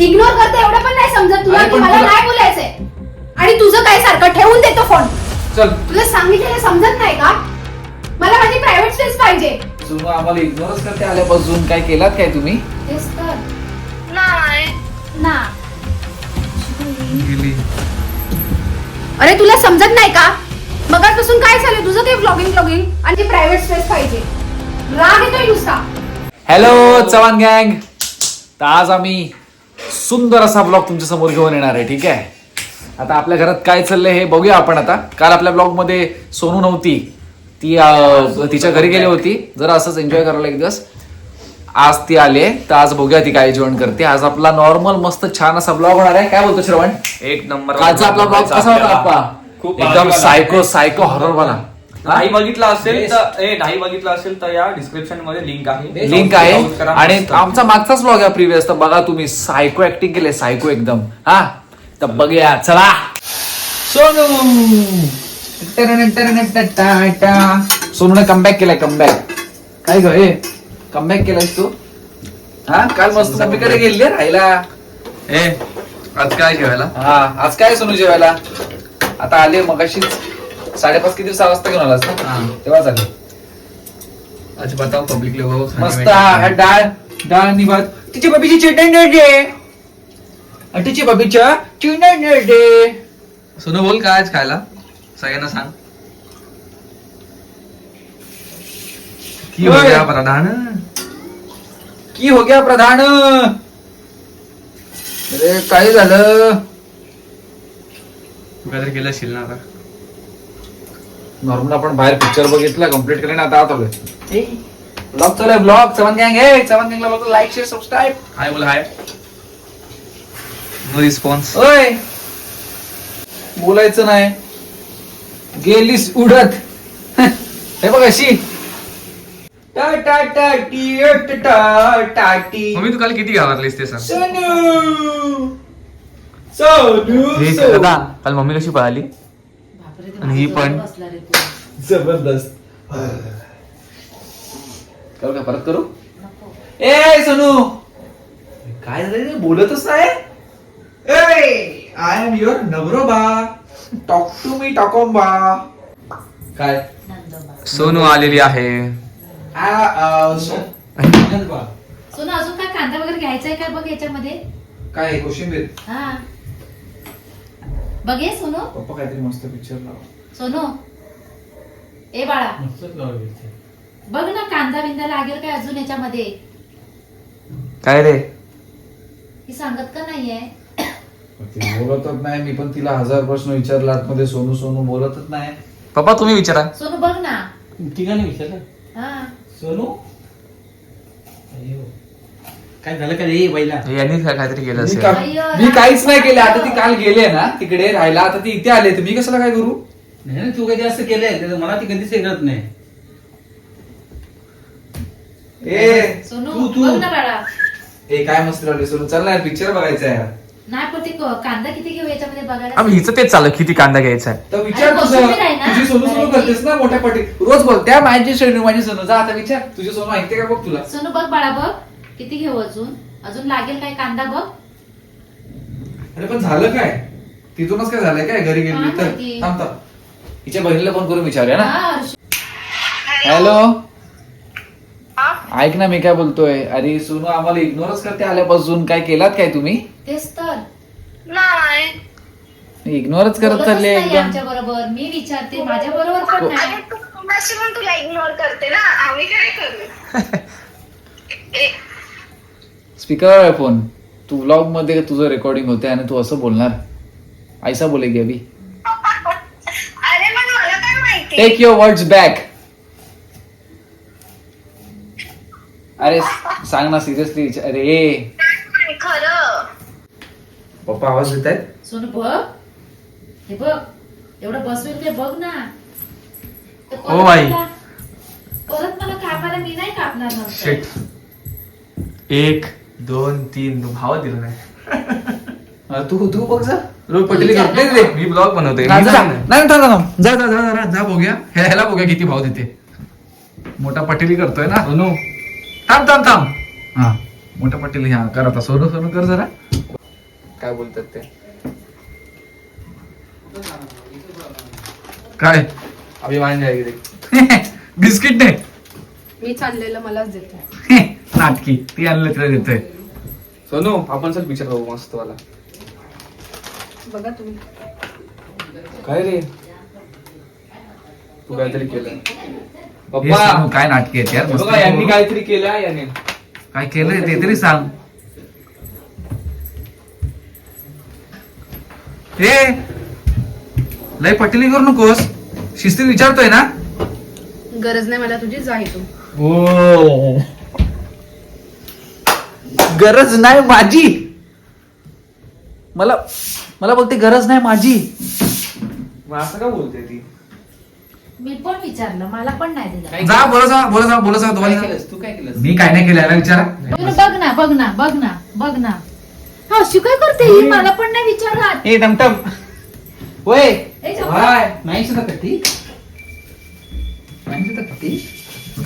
Ignore करते एवढं पण नाही समजत तुला अरे की पण मला तुला- नाही बोलायचंय. आणि तुझं काय सारखं ठेवून देतो फोन. चल तुला सांगितलेलं समजत नाही का? मला माझी प्रायव्हेट स्पेस पाहिजे. सुनो आम्हाला इग्नोरच करते आल्यापासून. काय केलात काय तुम्ही? तेच तर नाही ना. गेली. अरे तुला समजत नाही का? मगापासून काय झालं तुझं ते व्लॉगिंग आणि प्रायव्हेट स्पेस पाहिजे. राग येतोय नुसता. हॅलो चव्हाण गँग. तर आज आम्ही सुंदर असा ब्लॉग तुमच्या समोर घेऊन येणार आहे. ठीक आहे. आता आपल्या घरात काय चाललंय हे बघूया आपण. आता काल आपल्या ब्लॉग मध्ये सोनू नव्हती. ती तिच्या घरी गेली होती जरा असंच एन्जॉय करायला एक दिवस. आज ती आली आहे तर आज बघूया ती काय जेवण करते. आज आपला नॉर्मल मस्त छान असा ब्लॉग होणार आहे. काय बोलतो श्रवण? एक नंबर. कालचा आपला ब्लॉग कसा होता आपला? खूप एकदम सायको हॉरर वाला. नाही बघितला असेल तर नाही बघितला असेल तर या डिस्क्रिप्शन मध्ये लिंक आहे. लिंक आहे. आणि आमचा मागचाच ब्लॉग आहे प्रिव्हियस. तर बघा तुम्ही सायको ऍक्टिंग केले. सायको एकदम. हा तर बघूया चला. सोनू सोनूने कमबॅक केलाय. कमबॅक काय ग हे कमबॅक केलायस तू? हा काल मस्त मम्मीकडे गेली राहायला. आज काय जेवायला? हा आज काय सोनू जेवायला? आता आले मगाशीच 5:30 किती 6 वाजता घेऊन आलास ना? तेव्हाच आले. आज बताओ पब्लिकली हो. मस्त डाळ डाळ नि भात. तिची बबीची चटणी दे. तिची बबीच्या चटणी दे. सोनू बोल काय आज खायला सगळ्यांना सांग. की हो गया प्रधान? की हो गया प्रधान? अरे काय झालं? तू काहीतरी केलं असेल ना आता. नॉर्मल आपण बाहेर पिक्चर बघितला कम्प्लीट करायला आता आत आलोय. ब्लॉग चालू आहे. ब्लॉग चव्हाण गँग आहे. चव्हाण गँगला बघा लाईक शेअर सबस्क्राईब. हाय बोल हाय. No response. ओय बोलायचं नाही. गेलीस उडत. हे बघ अशी टा टा टा टी टा टा टी. मम्मी तू काल किती घाबरलीस ते सांग. सोनू सोनू दादा काल मम्मी कशी पळाली आणि ही पण जबरदस्त. करू का परत करू? ए सोनू काय झालं रे? बोलतच नाही. ए आय एम युअर नवरोबा. टॉक टू मी टॉकोबा. काय सोनू आलेली आहे. सोनू अजून काय कांदा वगैरे घ्यायचाय का बघ याच्यामध्ये. काय कोशिंबीर? हा बघ हे सोनू. पप्पा काहीतरी मस्त पिक्चर लावा. सोनू ए बाळा बघ ना कांदा बिंदा लागेल काय अजून याच्यामध्ये. काय रे? ही सांगत का नाहीये? ती बोलतच नाही. मी पण तिला 1000 प्रश्न विचारला आतमध्ये. सोनू सोनू बोलतच नाही. पप्पा तुम्ही विचारा. सोनू बघ ना. ठिकाणी विचारलं हा सोनू काय झालं का रे बाईला? यांनी काहीतरी केलं मी असेल. मी काहीच नाही केलं. आता ती काल गेली ना तिकडे राहायला. आता ती इथे आले तर मी कशाला काय करू? नाही ना, तू कधी असं केलंय त्याचं मला ती कधीच करत नाही. ए सोनू तू- बघ ना बाळा. ए काय मस्त राहिली सोनू. चल ना पिक्चर बघायचा आहे. नाही पण ते कांदा किती घेऊ याच्यामध्ये बघायला. आम्ही हिचं तेच चाललं किती कांदा घ्यायचा आहे. तर विचार अरे, तुझं. कोशिंबीर आहे ना? तुझी सोनू सोनू करतेस ना मोठ्या पाठी. रोज बोल त्या माझी सोनू माझी सोनू. जा आता विचार. तुझी सोनू ऐकते का बघ तुला. सोनू बघ बाळा बघ किती घेऊ अजून. अजून लागेल काय कांदा बघ. अरे पण झालं काय? तिथूनच काय झालंय काय? घरी गेली काय तर माहिती? थांब थांब. हिच्या बहिणीला फोन करून विचारूया ना. हा, हर्ष. हॅलो ऐक ना मी काय बोलतोय. अरे सोनू आम्हाला इग्नोरच करते आल्यापासून. काय केलात काय तुम्ही? तेच तर नाही इग्नोरच करत चालले एकदम. आमच्या बरोबर. मी विचारते माझ्या बरोबर पण नाही. अरे तू कुणाशी पण तुला इग्नोर करते ना आम्ही काय करू. स्पीकर आहे फोन. तू व्लॉग मध्ये तुझं रेकॉर्डिंग होते आणि तू असं बोलणार. ऐसा बोलेगी अभी. अरे पण मला काय माहिती. Take your words back. अरे सांग ना सिरियसली. अरे खरं पप्पा आवाज देत आहेत. सोनू बघ हे बघ एवढं बसवेल ते बघ ना. तर परत ओ बाई. परत मला कामाला मी नाही कापणार नंतर. शिट. 1 2 3 भाव दिलं नाही. तू बघ जा. रोज पटेली करते रे. मी ब्लॉग बनवतोय. नाही मी जा नाही. नाही, जा, जा, जा. जा जा जा जा बघूया. ह्याला बघूया किती भाव देते. मोठा पटेली करतोय ना. सोनू थांब थांब थांब. हा मोठा पटेली. हा कर आता. सोनू सोनू कर जरा. काय बोलतात ते. काय अभिमान जायगे बिस्किट नाही मी चाललेलं मलाच देतो. नाटकी ती आणलं तिला देतोय. सोनू आपण चल पिक्चर बघू मस्त वाला. बघा तुम्ही. काय रे तू काहीतरी केलं हे पप्पा. सांगू, काय नाटकी आहेत यार. हे मस्त बघा यांनी करू. काहीतरी केलं याने. काय केलंय ते तरी सांग. हे लय पटेली करू नकोस. शिस्तीत विचारतोय ना. गरज नाही मला तुझी, जा इथून. ओ गरज नाही माझी. मला मला बोलते गरज नाही माझी. मग असं का बोलते ती. मी पण विचारलं, मला पण नाही दिलं. जा बोला जा तुम्हाला. तू काय केलंस? मी काय नाही केलं याला विचारा. बघ ना बघ ना बघ ना बघ ना. हा अशी काय करते ही? मला पण नाही विचारत. ए टमटम होय ए, जाऊ. नाही सुद्धा कट्टी नाही सुद्धा कट्टी.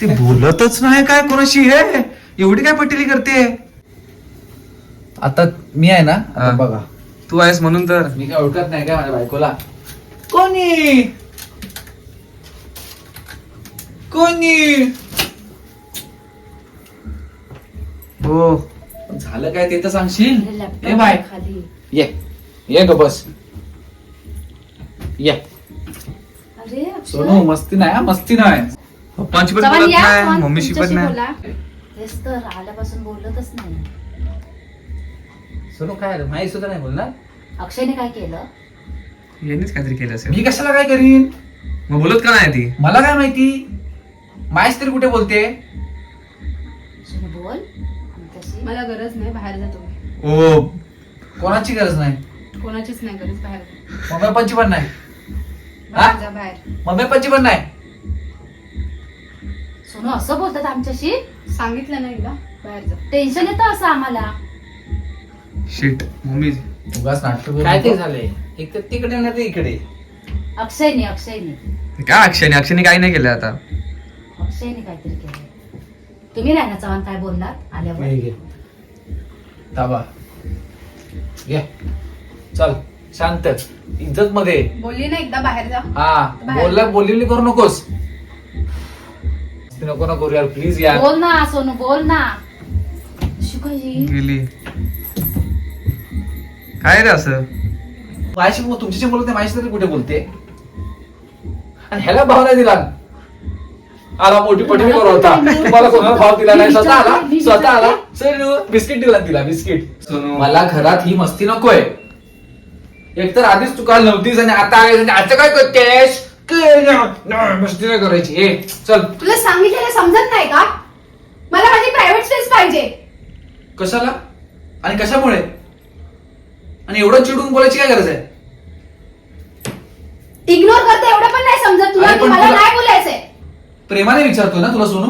ते बोलतच नाही काय कोणाशी. हे एवढी काय पटेली करते. आता मी आहे ना. आता हा. बघा तू आहेस म्हणून तर. मी काय ओळखत नाही काय माझ्या बायकोला. कोणी हो झालं काय ते तर सांगशील. अरे, ए लॅपटॉप बाय खाली. ये ग बस. ये अरे अक्षय. सोनू मस्ती नाही हा, मस्ती नाही. पप्पांची पण चव्हाण बोलत या, नाही चव्हाण, मम्मीशी पण तुमच्याशी नाही. बोला. तेच तर आल्यापासून बोलतच नाही. सोनू काय नाही सुद्धा नाही बोलणार. अक्षयने काय केलं? यांनीच काहीतरी केलं असेल. मी कशाला काय करीन. मग बोलत का नाही ती. मला काय माहिती. मायस तरी कुठे बोलते. सोनू बोल आमच्याशी. मला गरज नाही, बाहेर जा तुम्ही. ओ कोणाची गरज नाही. कोणाचीच नाही गरज, बाहेर जा. मम्मी पप्पांची पण नाही. बाहेर जा, बाहेर. मम्मी पप्पांची पण नाही. सोनू असं बोलतात आमच्याशी. सांगितलं ना एकदा, बाहेर जा. टेन्शन येतं असं आम्हाला. Shit mummy. उगाच नाटक करू काय ते नको. झालंय एक तर तिकडे नाही तर इकडे. अक्षयने काय अक्षयने काही नाही केलं आता. अक्षयने काहीतरी केलं. तुम्ही नाही ना चव्हाण काय बोललात आल्यावर? हे घे. ताबा ये चल शांत इज्जत मध्ये. बोलली ना एकदा, बाहेर जा. हा बोललेली करू नकोस. नको ना करू यार प्लीज यार. बोल ना सोनू बोल ना. शुकाजी गेली. काय रे असं. माझ्याशी तुमच्याशी बोलत नाही, माझ्याशी तरी कुठे बोलते. आणि ह्याला भाव नाही दिला. आला मोठी पटली करू होता. तुम्हाला कोणाला भाव दिला नाही. स्वतः आला सर बिस्किट दिला तिला बिस्किट. सोनू. मला घरात ही मस्ती नकोय. एकतर आधीच तू काल नव्हतीस आणि आता आहेस आणि आता काय करतेस. मस्ती नाही करायची. हे चल. तुला सांगितलेलं समजत नाही का? मला माझी प्रायव्हेट स्पेस पाहिजे. कशाला आणि कशामुळे आणि एवढं चिडून बोलायची काय गरज आहे. इग्नोर करते एवढं पण नाही समजत तुला अरे की पण मला तुला- नाही बोलायचंय. प्रेमाने विचारतो ना तुला सोनू.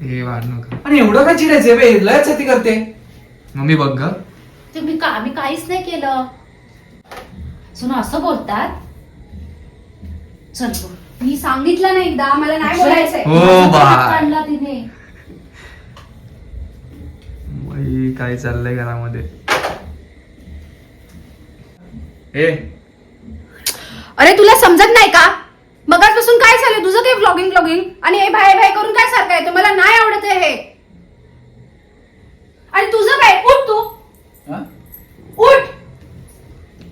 हे वाढ नका. आणि एवढं काय चिडायचंय बे. लयच ती करते. मम्मी बघ ग. तुम्ही आम्ही काहीच नाही केलं. सोनू असं बोलतात. चल बोल. मी सांगितलं ना एकदा, मला नाही अक्षय, बोलायचंय. हो, माझा बाय. हात काढला तिने. बाई, काय चाललंय घरामध्ये. ए अरे तुला समजत नाही का? मगाचपासून काय झालं तुझं ते व्लॉगिंग आणि हे भाई भाई करून काय सारखं आहे? मला नाही आवडत आहे हे. आणि तुझं काय? उठ तू, हा? उठ.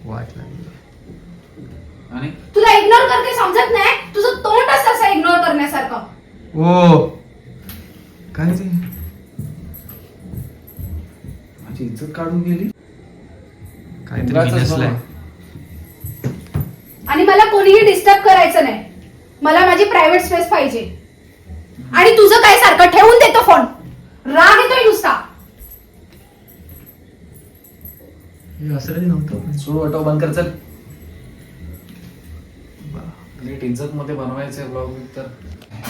वाट लागली. आणि तुला इग्नोर करते समजत नाही. तुझं तोंड असं इग्नोर करण्यासारखं. ओ काय ते. माझी इज्जत काढून गेली. काहीतरी उगाचच बिनसलंय. बाबा. आणि मला कोणीही डिस्टर्ब करायचं नाही. मला माझी प्रायव्हेट स्पेस पाहिजे. आणि तुझं काय सारखं ठेवून देतो फोन. राग येतोय नुसता. हे असं कधी नव्हतं. सोड ऑटो बंद कर चल. नीट इज्जत मध्ये बनवायचंय ब्लॉग तर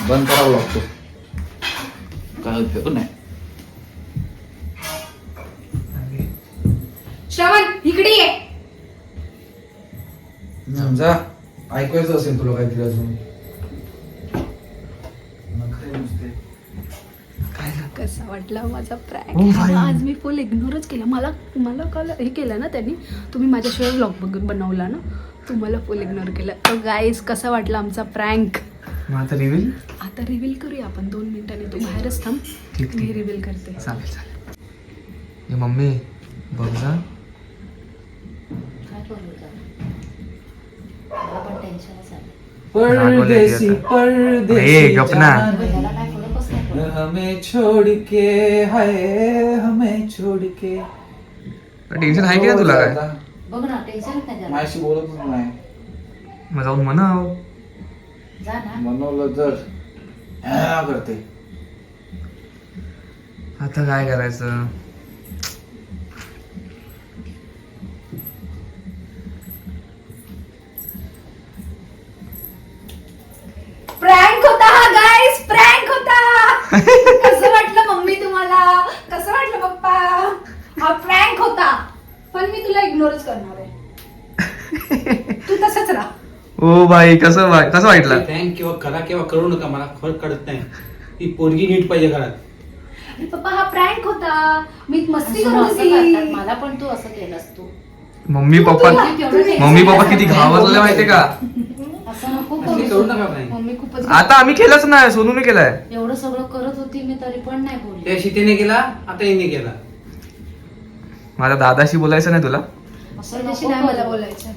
बंद करावं लागतो. काय उपयोग नाही. श्रवण इकडे ये. समजा ऐकायचं असेल तुला काहीतरी अजून. नखरे नुसते. कसा वाटला वाटला माझा प्रँक? आज मी फुल इग्नोरच केला. मला काल हे केलं ना त्यांनी, तुम्ही माझ्याशिवाय व्लॉग बनवला ना, तुम्हाला फुल इग्नोर केलं. तर गाईज कसा वाटला आमचा प्रँक? आता रिव्हील आता रिव्हील करूया आपण 2 मिनिटांनी. तू बाहेरच थांब, मी रिव्हील करते. चालेल चालेल. मम्मी बघ ना, मला पण टेन्शनच आलं. परदेसी ए, परदेसी गप ना. त्याला काय फरकच नाही पडत. हमें छोड़ के हाय हमें छोड़ के. टेन्शन आहे की नाही तुला काय? बघ ना टेन्शन नाही त्याला. माझ्याशी बोलतच नाही. मग जाऊन म्हणाव. जा ना. मनवलं तर हा करते. आता काय करायचं? प्रँक होता हा गाईस, प्रँक होता. कसं वाटलं मम्मी तुम्हाला? कसं वाटलं पप्पा? हा प्रँक होता, पण मी तुला इग्नोरच करणार आहे. तू तसंच राहा. ओ बाई कसं वाटलं? थँक किंवा करा किंवा करू नका, मला फरक कळत नाही. ती पोरगी नीट पाहिजे घरात. अरे पप्पा हा प्रँक होता, मी मस्ती असं करत असं करतात. होती. मला पण तू असं केलंस तू. मम्मी पप्पा किती घाबरले माहितीये का? असं नको असली करू करू. नका नाही. मम्मी खूपच आता आम्ही केलंच नाही, सोनूने केलाय. एवढं सगळं करत होती मी तरी पण नाही बोलली. त्या शीतेने केला, आता हिने केला. माझ्या दादाशी बोलायचं नाही तुला? असं त्याच्याशी नको नाही मला करू. बोलायचं.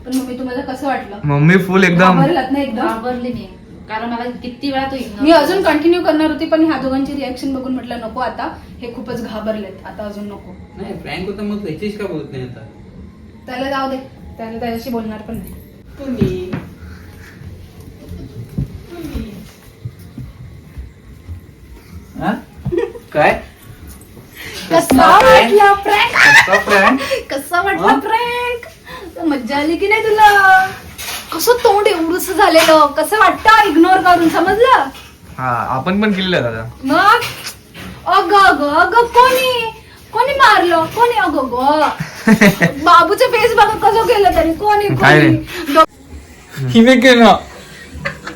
पण मम्मी तुम्हाला कसं वाटलं? मम्मी फुल एकदम घाबरलात ना एकदम? घाबरली मी, कारण मला किती वेळा तू ignore मी अजून केलंस. कंटिन्यू करणार होती, पण ह्या दोघांची रिॲक्शन बघून म्हटलं नको, आता हे खूपच घाबरलेत, आता अजून नको. नाही प्रँक होता, मग त्याच्याशी का बोलत नाही आता? त्याला जाऊ दे, त्याला त्याच्याशी बोलणार पण नाही. तुम्ही हा? काय कसा वाटला प्रँक? prank? कसा वाटला प्रँक? मज्जा आली की नाही तुला? कसं तोंड एवढंस झालेलं, कसं वाटतं इग्नोर करून, समजलं? हा आपण पण केलेलं आहे दादा. मग अग कोणी मारलं, कोणी अग बाबूचं फेस बघा कसं केलं तरी, कोणी काय रे? हिने केलं.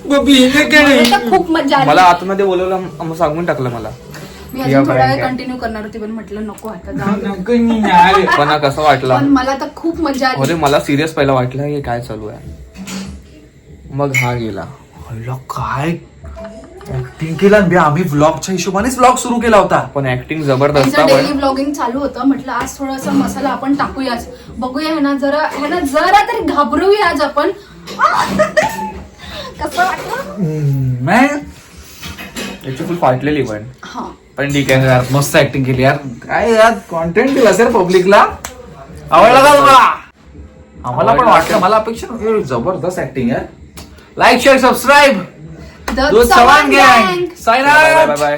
गोपी हिने मला तर खूप मज्जा मला आली. आतमध्ये बोलवलं, सांगून टाकलं मला. मी अजून थोडा वेळ कंटिन्यू करणार होती, पण म्हटलं नको आता जाऊ दे. पण कसं वाटलं? पण मला तर खूप मजा आली. अरे मला सिरियस पहिला वाटलं हे काय चालू आहे, मग हा गेला. काय ऍक्टिंग केला आम्ही व्लॉगच्या हिशोबानेच व्लॉग सुरू केला होता. पण ऍक्टिंग जबरदस्त त्यांचं आहे. डेली ब्लॉगिंग चालू होतं, म्हटलं आज थोडासा मसाला आपण टाकूयाच, बघूया ह्यांना जरा तरी घाबरूया आज आपण. कसं वाटलं? याची फुल फाटलेली हा, पण ठीक आहे यार, मस्त ऍक्टिंग केली यार. काय यार कॉन्टेंट दिला सर पब्लिकला. आवडला का तुम्हाला? आम्हाला पण वाटलं, मला अपेक्षा नव्हती. जबरदस्त ऍक्टिंग यार. Like share subscribe. The दूध चव्हाण चव्हाण गँग Gang. Sign by out. Bye.